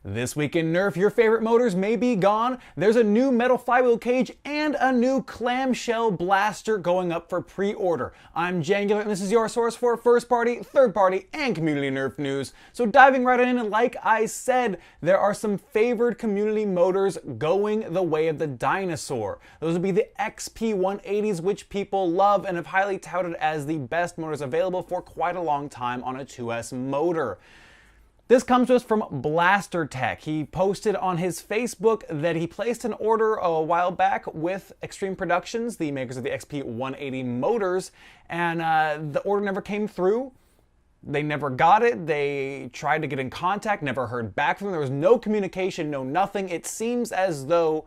This week in Nerf, your favorite motors may be gone. There's a new metal flywheel cage and a new clamshell blaster going up for pre-order. I'm Jangular, and this is your source for first-party, third-party, and community Nerf news. So diving right in, like I said, there are some favored community motors going the way of the dinosaur. Those would be the XP180's, which people love and have highly touted as the best motors available for quite a long time on a 2S motor. This comes to us from Blaster Tech. He posted on his Facebook that he placed an order a while back with Extreme Productions, the makers of the XP180 motors, and the order never came through. They never got it. They tried to get in contact, never heard back from them. There was no communication, no nothing. It seems as though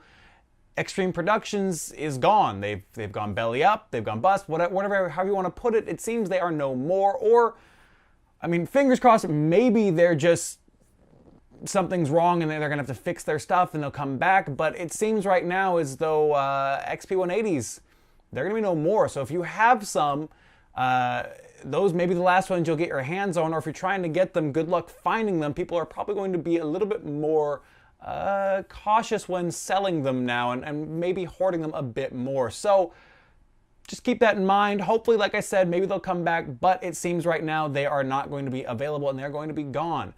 Extreme Productions is gone. They've gone belly up, they've gone bust, whatever, however you want to put it. It seems they are no more, or I mean, fingers crossed, maybe they're just, something's wrong and they're going to have to fix their stuff and they'll come back. But it seems right now as though XP180s, they're going to be no more. So if you have some, those may be the last ones you'll get your hands on. Or if you're trying to get them, good luck finding them. People are probably going to be a little bit more cautious when selling them now and maybe hoarding them a bit more. So just keep that in mind. Hopefully, like I said, maybe they'll come back, but it seems right now they are not going to be available and they're going to be gone.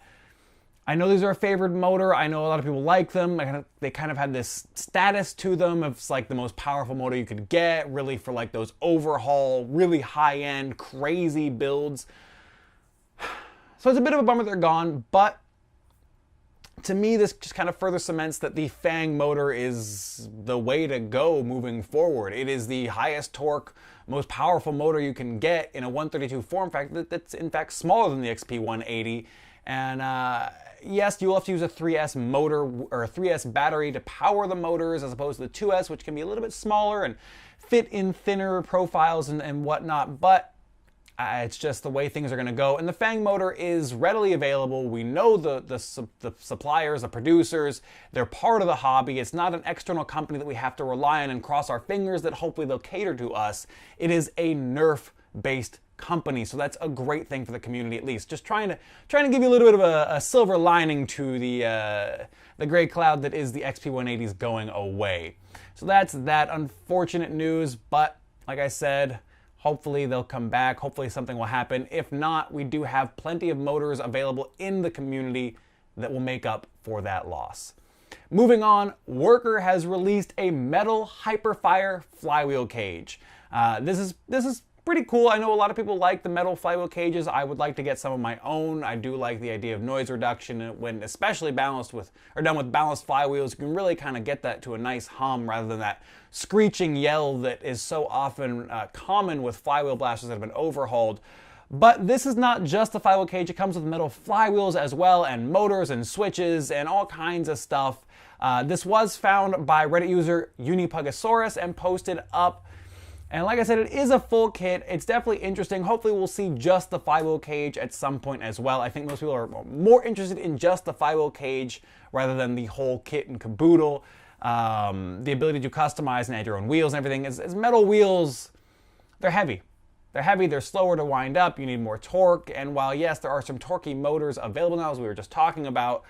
I know these are a favored motor. I know a lot of people like them. They kind of had this status to them of it's like the most powerful motor you could get, really for like those overhaul, really high-end, crazy builds. So it's a bit of a bummer they're gone, but to me, this just kind of further cements that the Fang motor is the way to go moving forward. It is the highest torque, most powerful motor you can get in a 132 form factor that's in fact smaller than the XP180. And yes, you'll have to use a 3S motor or a 3S battery to power the motors as opposed to the 2S, which can be a little bit smaller and fit in thinner profiles and whatnot. But it's just the way things are going to go. And the Fang motor is readily available. We know the suppliers, the producers. They're part of the hobby. It's not an external company that we have to rely on and cross our fingers that hopefully they'll cater to us. It is a Nerf-based company. So that's a great thing for the community, at least. Just trying to give you a little bit of a silver lining to the gray cloud that is the XP180's going away. So that's that unfortunate news. But like I said, hopefully they'll come back. Hopefully something will happen. If not, we do have plenty of motors available in the community that will make up for that loss. Moving on, Worker has released a metal Hyperfire flywheel cage. This is pretty cool. I know a lot of people like the metal flywheel cages. I would like to get some of my own. I do like the idea of noise reduction when especially balanced with or done with balanced flywheels. You can really kind of get that to a nice hum rather than that screeching yell that is so often common with flywheel blasters that have been overhauled. But this is not just the flywheel cage. It comes with metal flywheels as well, and motors and switches and all kinds of stuff. This was found by Reddit user Unipugosaurus and posted up. And like I said, it is a full kit. It's definitely interesting. Hopefully we'll see just the flywheel cage at some point as well. I think most people are more interested in just the flywheel cage rather than the whole kit and caboodle. The ability to customize and add your own wheels and everything. As metal wheels, they're heavy. They're heavy, they're slower to wind up, you need more torque. And while yes, there are some torquey motors available now, as we were just talking about,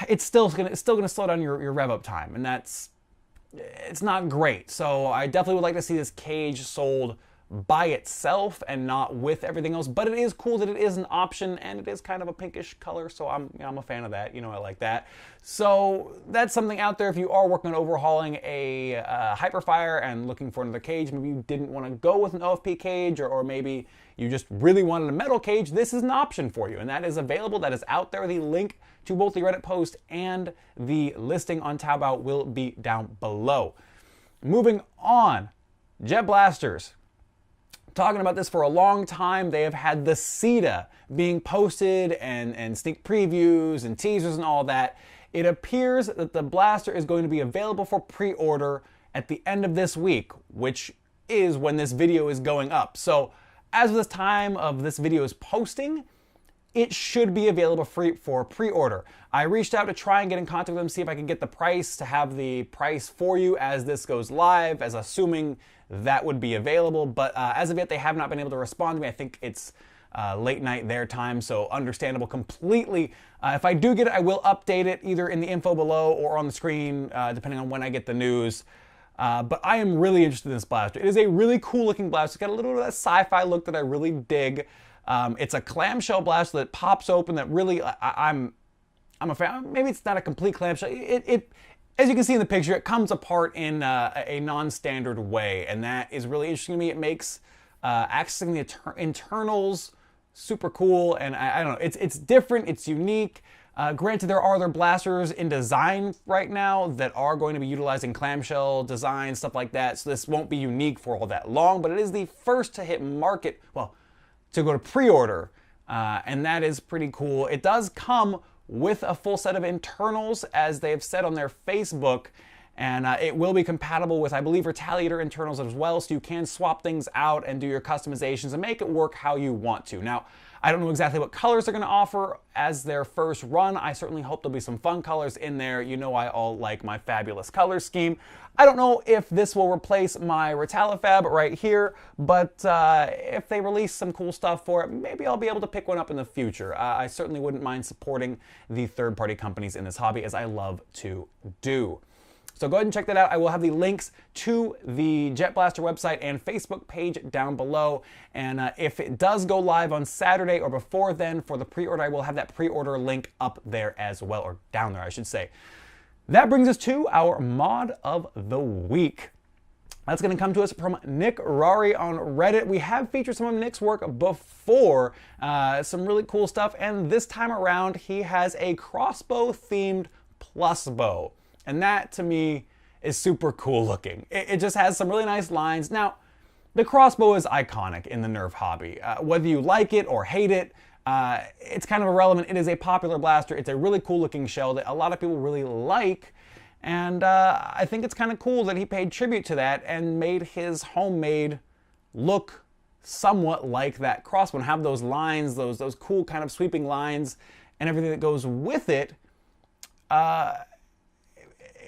it's still gonna slow down your rev up time. And it's not great. So I definitely would like to see this cage sold by itself and not with everything else. But it is cool that it is an option and it is kind of a pinkish color. So I'm a fan of that. I like that. So that's something out there if you are working on overhauling a Hyperfire and looking for another cage. Maybe you didn't want to go with an OFP cage or maybe you just really wanted a metal cage. This is an option for you and that is available. That is out there. The link to both the Reddit post and the listing on Taobao will be down below. Moving on, Jet Blasters. Talking about this for a long time. They have had the CETA being posted and sneak previews and teasers and all that. It appears that the blaster is going to be available for pre-order at the end of this week, which is when this video is going up. So as of this time of this video's posting, it should be available for pre-order. I reached out to try and get in contact with them, see if I could get the price, to have the price for you as this goes live, as assuming that would be available. But as of yet, they have not been able to respond to me. I think it's late night their time, so understandable completely. If I do get it, I will update it either in the info below or on the screen, depending on when I get the news. But I am really interested in this blaster. It is a really cool looking blaster. It's got a little bit of that sci-fi look that I really dig. It's a clamshell blaster that pops open that really, I'm a fan. Maybe it's not a complete clamshell. As you can see in the picture, it comes apart in a non-standard way, and that is really interesting to me. It makes accessing the internals super cool, and I don't know, it's different, it's unique. Granted, there are other blasters in design right now that are going to be utilizing clamshell design, stuff like that, so this won't be unique for all that long, but it is the first to hit market, well, to go to pre-order, and that is pretty cool. It does come with a full set of internals, as they've said on their Facebook, and it will be compatible with, I believe, Retaliator internals as well, so you can swap things out and do your customizations and make it work how you want to. Now, I don't know exactly what colors they're going to offer as their first run. I certainly hope there'll be some fun colors in there. You know I all like my fabulous color scheme. I don't know if this will replace my Retalifab right here, but if they release some cool stuff for it, maybe I'll be able to pick one up in the future. I certainly wouldn't mind supporting the third-party companies in this hobby, as I love to do. So go ahead and check that out. I will have the links to the Jet Blaster website and Facebook page down below. And if it does go live on Saturday or before then for the pre-order, I will have that pre-order link up there as well, or down there, I should say. That brings us to our mod of the week. That's going to come to us from Nick Rari on Reddit. We have featured some of Nick's work before, some really cool stuff. And this time around, he has a crossbow-themed plus bow. And that, to me, is super cool looking. It just has some really nice lines. Now, the crossbow is iconic in the Nerf hobby. Whether you like it or hate it, it's kind of irrelevant. It is a popular blaster. It's a really cool looking shell that a lot of people really like. And I think it's kind of cool that he paid tribute to that and made his homemade look somewhat like that crossbow and have those lines, those cool kind of sweeping lines and everything that goes with it.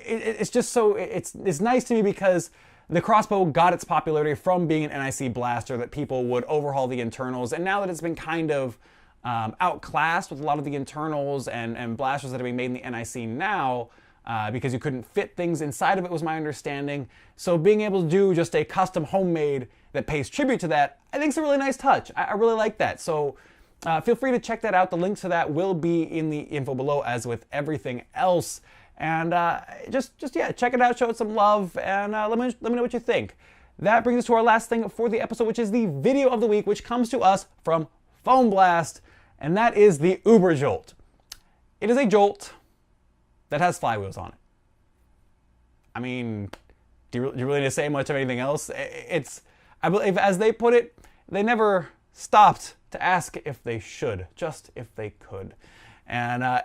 It's just so, it's nice to me because the crossbow got its popularity from being an NIC blaster, that people would overhaul the internals, and now that it's been kind of outclassed with a lot of the internals and blasters that are being made in the NIC now, because you couldn't fit things inside of it, was my understanding. So being able to do just a custom homemade that pays tribute to that, I think is a really nice touch. I really like that. So feel free to check that out. The link to that will be in the info below, as with everything else. And yeah, check it out, show it some love, and let me know what you think. That brings us to our last thing for the episode, which is the video of the week, which comes to us from Foam Blast, and that is the Uber Jolt. It is a Jolt that has flywheels on it. I mean, do you really need to say much of anything else? I believe, as they put it, they never stopped to ask if they should, just if they could. And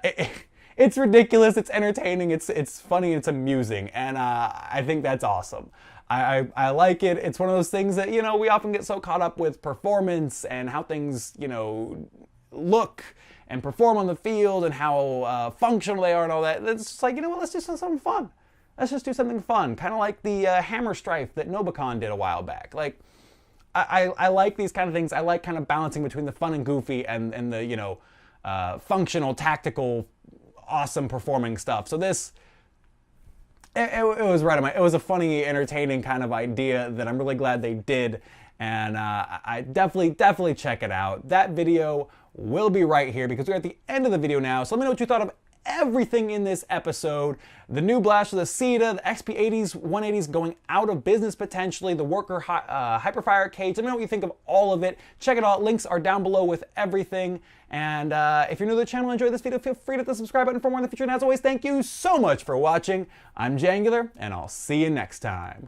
it's ridiculous, it's entertaining, it's funny, it's amusing, and I think that's awesome. I like it. It's one of those things that, you know, we often get so caught up with performance and how things, you know, look and perform on the field and how functional they are and all that. It's just like, you know what, let's just do something fun. Let's just do something fun, kind of like the hammer strife that Nobicon did a while back. Like, I like these kind of things. I like kind of balancing between the fun and goofy and the, you know, functional, tactical, awesome performing stuff. So this, it was right on my, it was a funny, entertaining kind of idea that I'm really glad they did. And I definitely check it out. That video will be right here because we're at the end of the video now. So let me know what you thought of everything in this episode. The new blaster, the CETA, the XP80s, 180's going out of business potentially, the worker Hyperfire cage. Let me know what you think of all of it. Check it out. Links are down below with everything. And if you're new to the channel and enjoyed this video, feel free to hit the subscribe button for more in the future. And as always, thank you so much for watching. I'm Jangular, and I'll see you next time.